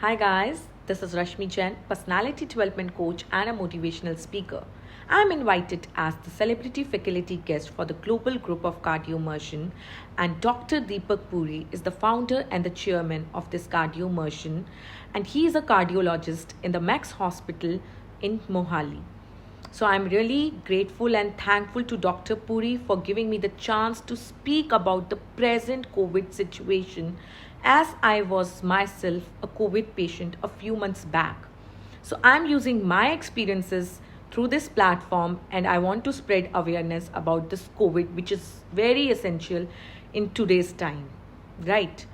Hi guys, this is Rashmi Jain, personality development coach and a motivational speaker. I'm invited as the celebrity faculty guest for the global group of cardio immersion, and Dr. Deepak Puri is the founder and the chairman of this cardio immersion, and he is a cardiologist in the Max Hospital in Mohali. So I'm really grateful and thankful to Dr. Puri for giving me the chance to speak about the present COVID situation, as I was myself a COVID patient a few months back. So I'm using my experiences through this platform, and I want to spread awareness about this COVID, which is very essential in today's time, right?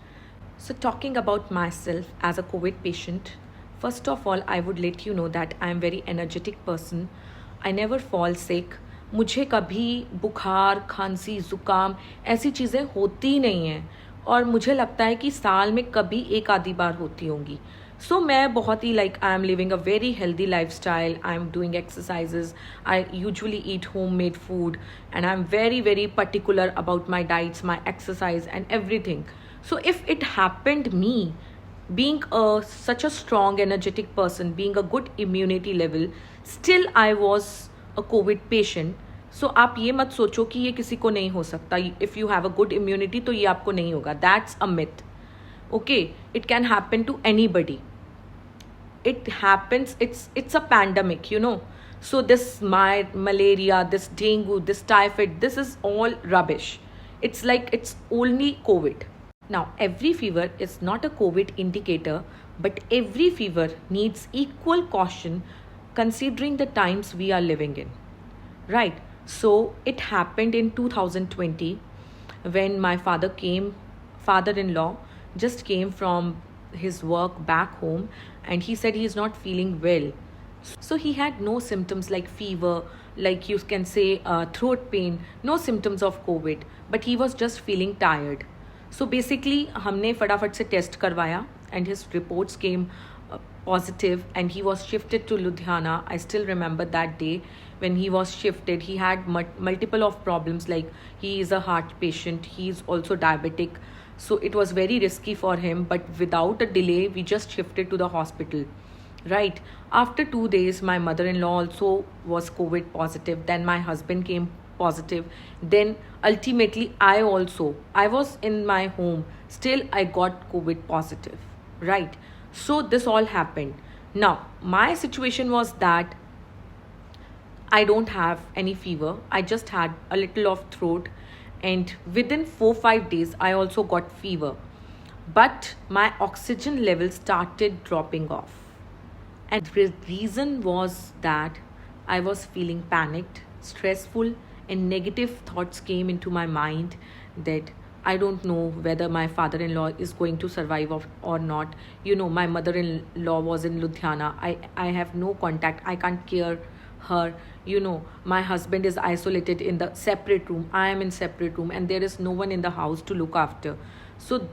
So, talking about myself as a COVID patient, first of all, I would let you know that I am very energetic person. I never fall sick. मुझे कभी बुखार खांसी ज़ुकाम ऐसी चीज़ें होती नहीं हैं, और मुझे लगता है कि साल में कभी एक आधी बार होती होंगी. सो मैं बहुत ही I am living a very healthy lifestyle. I am doing exercises. I usually eat home made food, and I am very very particular about my diets, my exercise and everything. So if it happened me, being such a strong energetic person, being a good immunity level, still I was a COVID patient. So आप ये मत सोचो कि ये किसी को नहीं हो सकता. If you have a good immunity तो ये आपको नहीं होगा. That's a myth. Okay, it can happen to anybody. It happens. It's a pandemic, you know. So this malaria, this dengue, this typhoid, this is all rubbish. It's like it's only COVID. Now, every fever is not a COVID indicator, but every fever needs equal caution considering the times we are living in. Right? So, it happened in 2020 when my father-in-law just came from his work back home, and he said he is not feeling well. So, he had no symptoms like fever, like you can say throat pain, no symptoms of COVID, but he was just feeling tired. So basically हमने फटाफट से test करवाया, and his reports came positive, and he was shifted to Ludhiana. I still remember that day when he was shifted. He had multiple of problems, like he is a heart patient, he is also diabetic, so it was very risky for him. But without a delay, we just shifted to the hospital. Right after 2 days, my mother-in-law also was COVID positive. Then my husband came positive. Then ultimately I was in my home, still I got COVID positive. Right, so this all happened. Now my situation was that I don't have any fever. I just had a little of throat, and within 4-5 days I also got fever, but my oxygen level started dropping off. And the reason was that I was feeling panicked, stressful, and negative thoughts came into my mind that I don't know whether my father-in-law is going to survive or not. You know, my mother-in-law was in Ludhiana. I have no contact. I can't care her. You know, my husband is isolated in the separate room. I am in separate room, and there is no one in the house to look after. So,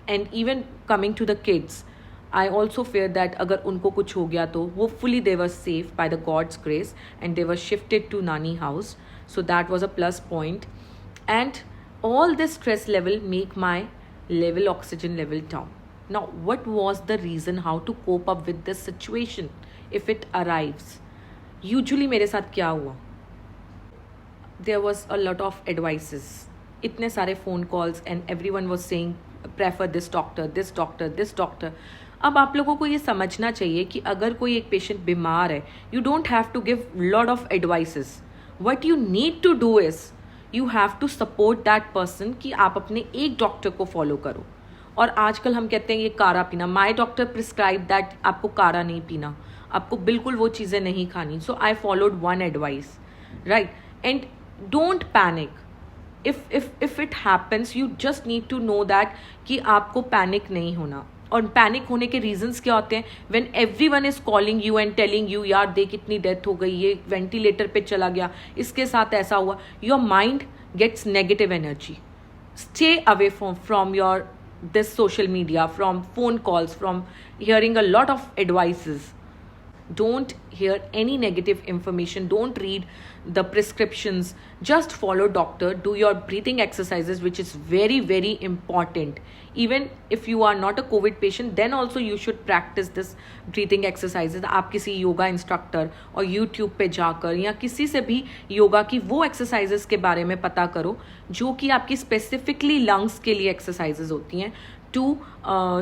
and even coming to the kids, I also fear that अगर उनको कुछ हो गया तो hopefully they were safe by the God's grace, and they were shifted to Nani house. So that was a plus point. And all this stress level make my oxygen level down. Now, what was the reason how to cope up with this situation if it arrives? Usually मेरे साथ क्या हुआ? There was a lot of advices. इतने सारे phone calls, and everyone was saying prefer this doctor, this doctor, this doctor. अब आप लोगों को ये समझना चाहिए कि अगर कोई एक पेशेंट बीमार है, you don't have to give lot of advices. What you need to do is you have to support that person कि आप अपने एक डॉक्टर को फॉलो करो. और आजकल हम कहते हैं ये काढ़ा पीना. माई डॉक्टर प्रिस्क्राइब दैट आपको काढ़ा नहीं पीना, आपको बिल्कुल वो चीज़ें नहीं खानी. So I followed one advice, right. And don't panic. if it happens, you just need to know that कि आपको पैनिक नहीं होना. और पैनिक होने के रीजंस क्या होते हैं? When everyone is calling you and telling you, यार देख इतनी डेथ हो गई, ये वेंटिलेटर पे चला गया, इसके साथ ऐसा हुआ, your mind gets negative energy. Stay away from your this social media, from phone calls, from hearing a lot of advices. Don't hear any negative information, don't read the prescriptions, just follow doctor, do your breathing exercises, which is very very important. Even if you are not a COVID patient, then also you should practice this breathing exercises. आप किसी yoga instructor और YouTube पे जाकर या किसी से भी योगा की वो एक्सरसाइजेस के बारे में पता करो जो कि आपकी स्पेसिफिकली लंग्स के लिए एक्सरसाइजेस होती हैं to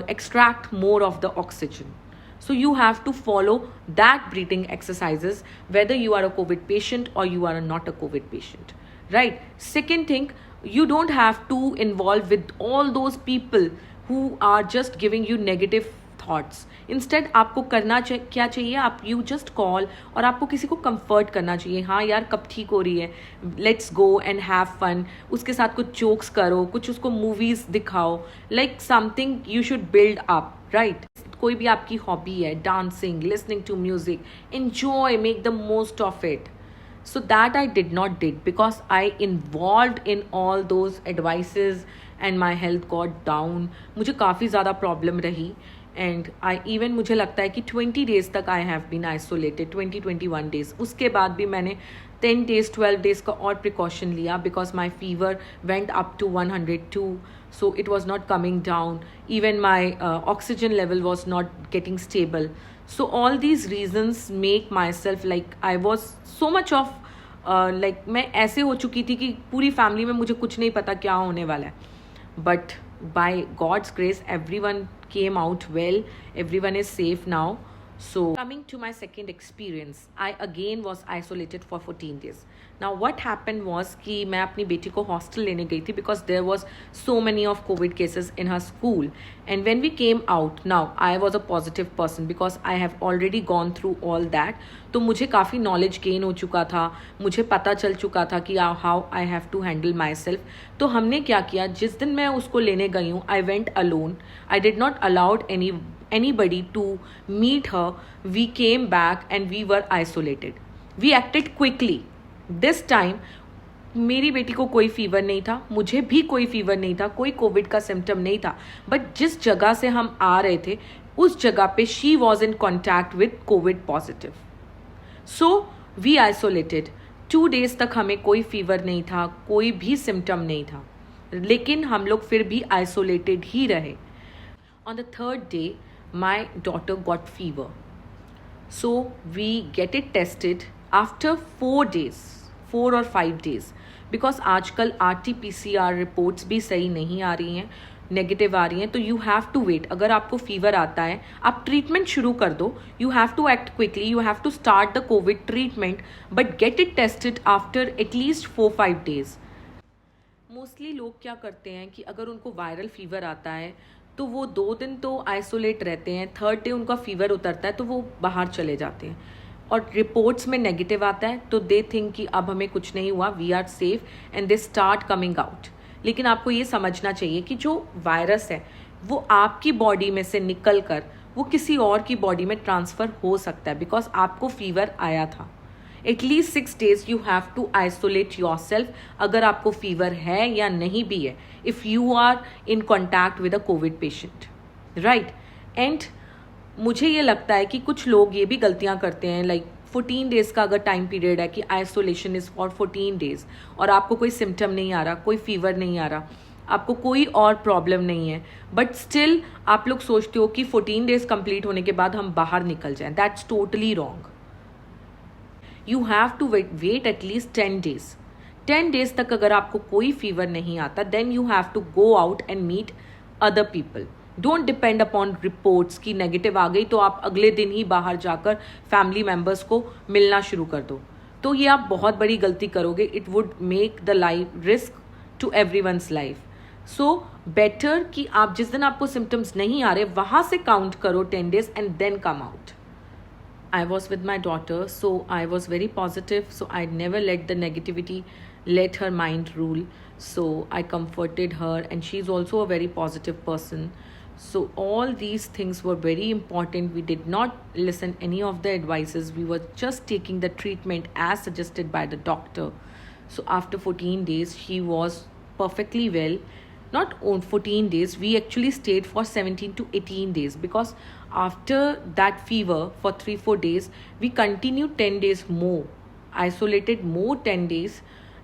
extract more of the oxygen. So you have to follow that breathing exercises whether you are a COVID patient or you are not a COVID patient, right? Second thing, you don't have to involve with all those people who are just giving you negative thoughts. Instead आपको करना क्या चाहिए, आप you just call और आपको किसी को comfort करना चाहिए. हाँ यार कब ठीक हो रही है, let's go and have fun. उसके साथ कुछ जोक्स करो, कुछ उसको मूवीज दिखाओ, like something you should build up, right? कोई भी आपकी हॉबी है, dancing, listening to music, enjoy, make the most of it. So that I did not did because I involved in all those advices and my health got down. मुझे काफ़ी ज़्यादा problem रही and I even मुझे लगता है कि 20 days तक I have been isolated, 21 days. उसके बाद भी मैंने 10 डेज़ 12 डेज़ का और प्रिकॉशन लिया because my fever went up to 102. So it was not coming down. Even my oxygen level was not getting stable. So all these reasons make myself like I was so much of like मैं ऐसे हो चुकी थी कि पूरी family में मुझे कुछ नहीं पता क्या होने वाला है. But by God's grace everyone came out well. Everyone is safe now. So coming to my second experience, I again was isolated for 14 days. Now what happened was कि मैं अपनी बेटी को हॉस्टल लेने गई थी because there was so many of COVID cases in her school. And when we came out, now I was a positive person because I have already gone through all that. तो मुझे काफ़ी knowledge gain हो चुका था, मुझे पता चल चुका था कि how I have to handle myself. तो हमने क्या किया, जिस दिन मैं उसको लेने गई हूँ, I went alone. I did not allowed anybody to meet her. We came back and we were isolated. We acted quickly. This time मेरी बेटी को कोई फीवर नहीं था, मुझे भी कोई फीवर नहीं था, कोई कोविड का सिम्टम नहीं था. बट जिस जगह से हम आ रहे थे उस जगह पे she was in contact with covid positive. So we isolated. 2 days तक हमें कोई फीवर नहीं था, कोई भी सिम्टम नहीं था, लेकिन हम लोग फिर भी आइसोलेटेड ही रहे. On the 3rd day, my daughter got fever. So we get it tested after 4 days, 4 or 5 days. Because आजकल RT-PCR रिपोर्ट्स भी सही नहीं आ रही हैं, नेगेटिव आ रही हैं, तो यू हैव टू वेट. अगर आपको फीवर आता है आप ट्रीटमेंट शुरू कर दो. You have to act quickly, you have to start the covid treatment, but get it tested after at least 4-5 days. Mostly लोग क्या करते हैं कि अगर उनको वायरल फीवर आता है तो वो 2 दिन तो आइसोलेट रहते हैं, 3rd डे उनका फीवर उतरता है तो वो बाहर चले जाते हैं और रिपोर्ट्स में नेगेटिव आता है तो दे थिंक कि अब हमें कुछ नहीं हुआ, we are safe, and they start coming out. लेकिन आपको ये समझना चाहिए कि जो वायरस है वो आपकी बॉडी में से निकल कर वो किसी और की बॉडी में ट्रांसफ़र हो सकता है बिकॉज आपको फीवर आया था. At least 6 days you have to isolate yourself अगर आपको फीवर है या नहीं भी है, if you are in contact with a covid patient, right. And मुझे ये लगता है कि कुछ लोग ये भी गलतियाँ करते हैं, लाइक 14 डेज़ का अगर टाइम पीरियड है कि आइसोलेशन इज़ फॉर 14 डेज़ और आपको कोई सिम्टम नहीं आ रहा, कोई फीवर नहीं आ रहा, आपको कोई और प्रॉब्लम नहीं है, बट स्टिल आप लोग सोचते हो कि 14 डेज़ कंप्लीट होने के बाद हम बाहर निकल जाएं. That's totally wrong. You have to wait at least 10 days. 10 days तक अगर आपको कोई फीवर नहीं आता, then you have to go out and meet other people. Don't depend upon reports की नेगेटिव आ गई तो आप अगले दिन ही बाहर जाकर फैमिली मेम्बर्स को मिलना शुरू कर दो. तो ये आप बहुत बड़ी गलती करोगे. It would make the life risk to everyone's life. So better कि आप जिस दिन आपको सिम्टम्स नहीं आ रहे वहाँ से काउंट करो 10 days and then come out. I was with my daughter, so I was very positive, so I never let the negativity let her mind rule. So I comforted her, and she's also a very positive person. So all these things were very important. We did not listen any of the advices. We were just taking the treatment as suggested by the doctor. So after 14 days, she was perfectly well. not on 14 days, we actually stayed for 17 to 18 days, because after that fever for 3-4 days we continued 10 days more, isolated more 10 days.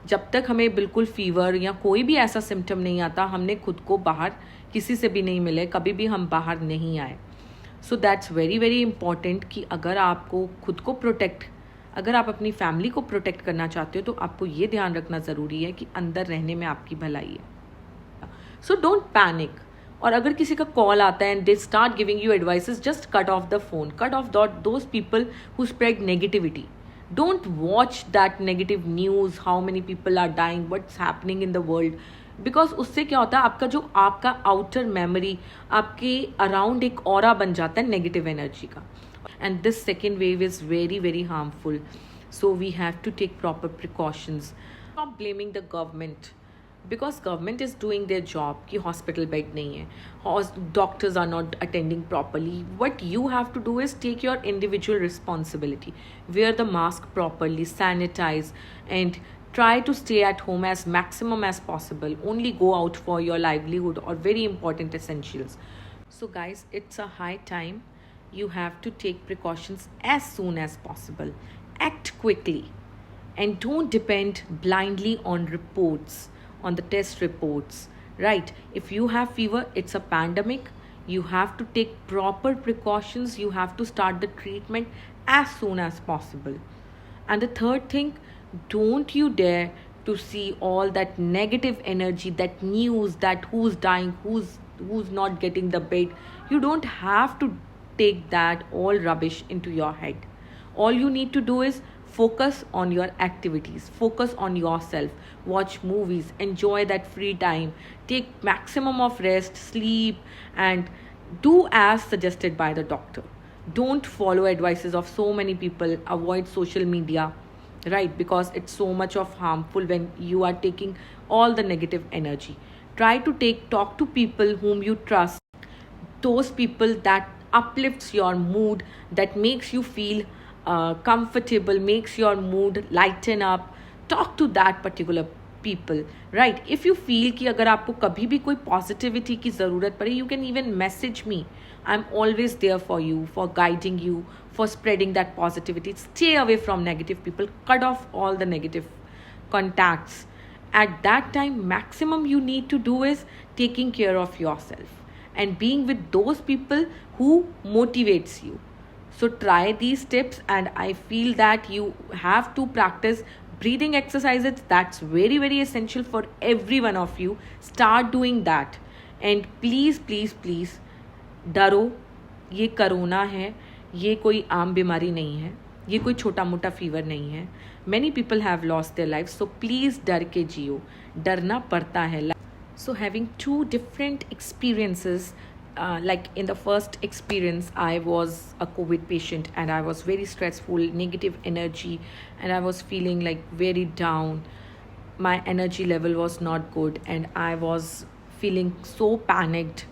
जब तक हमें बिल्कुल fever या कोई भी ऐसा symptom नहीं आता, हमने खुद को बाहर किसी से भी नहीं मिले, कभी भी हम बाहर नहीं आए. So that's very very important कि अगर आपको खुद को प्रोटेक्ट, अगर आप अपनी फैमिली को प्रोटेक्ट करना चाहते हो तो आपको ये ध्यान रखना ज़रूरी है कि अंदर रहने में आपकी भलाई है. So don't panic. और अगर किसी का कॉल आता है and they start giving you advices, just cut off the phone, cut off those people who spread negativity. Don't watch that negative news, how many people are dying, what's happening in the world. Because उससे क्या होता है, आपका outer memory आपके around एक aura बन जाता है नेगेटिव एनर्जी का. And this second wave is very very harmful. So we have to take proper precautions. Stop blaming the government, because government is doing their job कि hospital bed नहीं है, doctors are not attending properly. What you have to do is take your individual responsibility, wear the mask properly, sanitize, and try to stay at home as maximum as possible. Only go out for your livelihood or very important essentials. So guys, it's a high time. You have to take precautions as soon as possible. Act quickly and don't depend blindly on reports, on the test reports, right? If you have fever, it's a pandemic. You have to take proper precautions. You have to start the treatment as soon as possible. And the third thing, don't you dare to see all that negative energy, that news, that who's dying, who's not getting the bed. You don't have to take that all rubbish into your head. All you need to do is focus on your activities, focus on yourself, watch movies, enjoy that free time, take maximum of rest, sleep, and do as suggested by the doctor. Don't follow advices of so many people. Avoid social media, right? Because it's so much of harmful when you are taking all the negative energy. Try to talk to people whom you trust, those people that uplifts your mood, that makes you feel comfortable, makes your mood lighten up. Talk to that particular people, right? If you feel कि अगर आपको कभी भी कोई positivity की ज़रूरत पड़े, you can even message me. I'm always there for you, for guiding you, for spreading that positivity. Stay away from negative people. Cut off all the negative contacts. At that time, maximum you need to do is taking care of yourself and being with those people who motivates you. So try these tips, and I feel that you have to practice breathing exercises. That's very very essential for every one of you. Start doing that. And please please please, डरो, ये corona है, ये कोई आम बीमारी नहीं है, ये कोई छोटा मोटा फीवर नहीं है. Many people have lost their life. So please डर के जियो, डरना पड़ता है. So having two different experiences, like in the first experience, I was a COVID patient and I was very stressful, negative energy, and I was feeling like very down. My energy level was not good and I was feeling so panicked,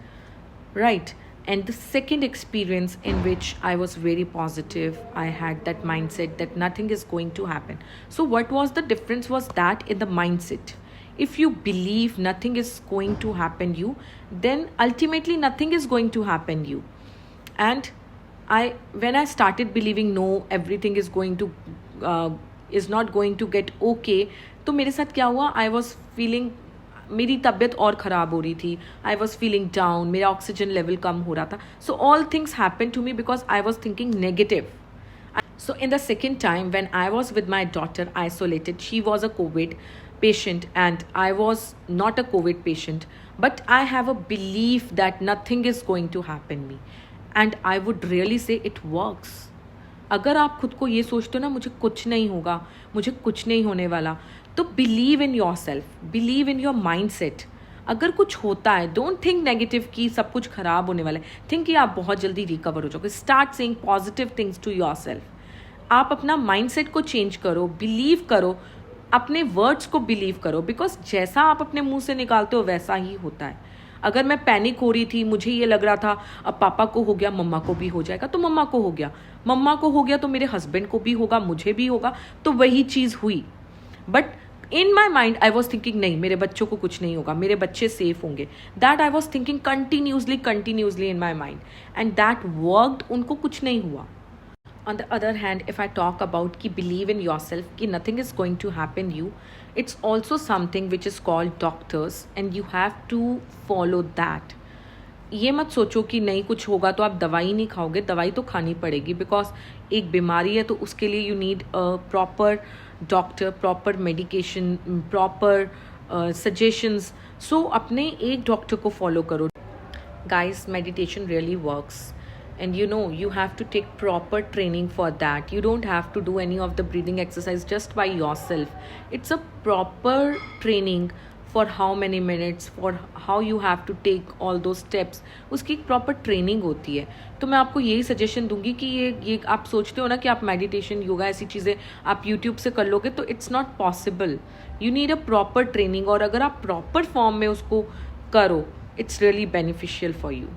right? And the second experience, in which I was very positive, I had that mindset that nothing is going to happen. So what was the difference was that in the mindset, if you believe nothing is going to happen you, then ultimately nothing is going to happen you. And when I started believing no, everything is going to is not going to get okay, तो मेरे साथ क्या हुआ, I was feeling, मेरी तबीयत और ख़राब हो रही थी. आई वॉज फीलिंग डाउन, मेरा ऑक्सीजन लेवल कम हो रहा था. So all things happen to me because I was thinking negative. So in the second time, when I was with my daughter isolated, she was a COVID patient and I was not a COVID patient, but I have a belief that nothing is going to happen me, and I would really say it works. अगर आप खुद को ये सोचते हो ना, मुझे कुछ नहीं होगा, मुझे कुछ नहीं होने वाला, तो believe in your self, believe in your mind set. अगर कुछ होता है, डोंट थिंक नेगेटिव कि सब कुछ खराब होने वाला है. थिंक कि आप बहुत जल्दी रिकवर हो जाओगे. Start saying positive things to yourself. आप अपना माइंड सेट को चेंज करो, बिलीव करो, अपने वर्ड्स को बिलीव करो, बिकॉज जैसा आप अपने मुंह से निकालते हो वैसा ही होता है. अगर मैं पैनिक हो रही थी, मुझे ये लग रहा था अब पापा को हो गया, मम्मा को भी हो जाएगा, तो मम्मा को हो गया. मम्मा को हो गया तो मेरे हस्बैंड को भी होगा, मुझे भी होगा, तो वही चीज़ हुई. But In my mind I was thinking नहीं मेरे बच्चों को कुछ नहीं होगा, मेरे बच्चे safe होंगे. That I was thinking continuously in my mind, and that worked. उनको कुछ नहीं हुआ. On the other hand, if I talk about कि believe in yourself, कि nothing is going to happen you, it's also something which is called doctors, and you have to follow that. ये मत सोचो कि नहीं कुछ होगा तो आप दवाई नहीं खाओगे, दवाई तो खानी पड़ेगी, बिकॉज एक बीमारी है तो उसके लिए you need a proper doctor, proper medication, proper suggestions. So अपने एक डॉक्टर को फॉलो करो. Guys, meditation really works, and you have to take proper training for that. You don't have to do any of the breathing exercise just by yourself. It's a proper training for how many minutes, for how you have to take all those steps. उसकी एक proper training होती है. तो मैं आपको यही suggestion दूंगी कि ये आप सोचते हो ना कि आप मेडिटेशन, योगा, ऐसी चीज़ें आप यूट्यूब से कर लोगे, तो it's not possible. You need a proper training, और अगर आप प्रॉपर फॉर्म में उसको करो, it's really beneficial for you,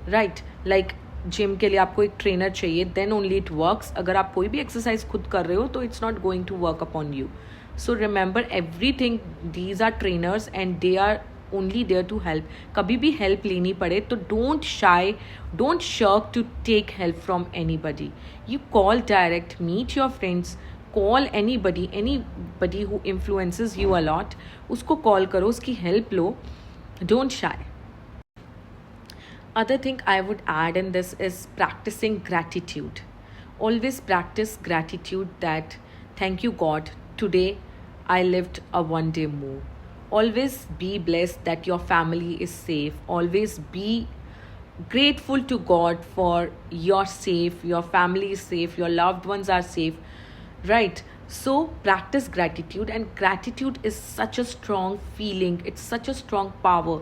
right. Like gym के लिए आपको एक ट्रेनर चाहिए, देन ओनली इट वर्क्स. अगर आप कोई भी एक्सरसाइज खुद कर रहे हो तो it's not going to work upon you. So remember everything, these are trainers and they are only there to help. कभी भी हेल्प लेनी पड़े तो don't shy, don't shirk to take help from anybody. You call direct, meet your friends, call anybody who influences you a lot. उसको call करो, उसकी help लो. Don't shy. Other thing I would add in this is practicing gratitude. Always practice gratitude, that thank you God, today I lived a one day more. Always be blessed that your family is safe. Always be grateful to God for you're safe, your family is safe, your loved ones are safe, right? So practice gratitude, and gratitude is such a strong feeling, it's such a strong power.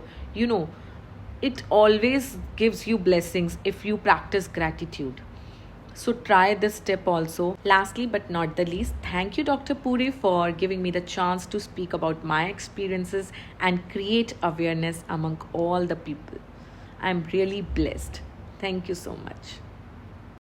It always gives you blessings if you practice gratitude. So try this tip also. Lastly but not the least, thank you Dr. Puri for giving me the chance to speak about my experiences and create awareness among all the people. I'm really blessed. Thank you so much.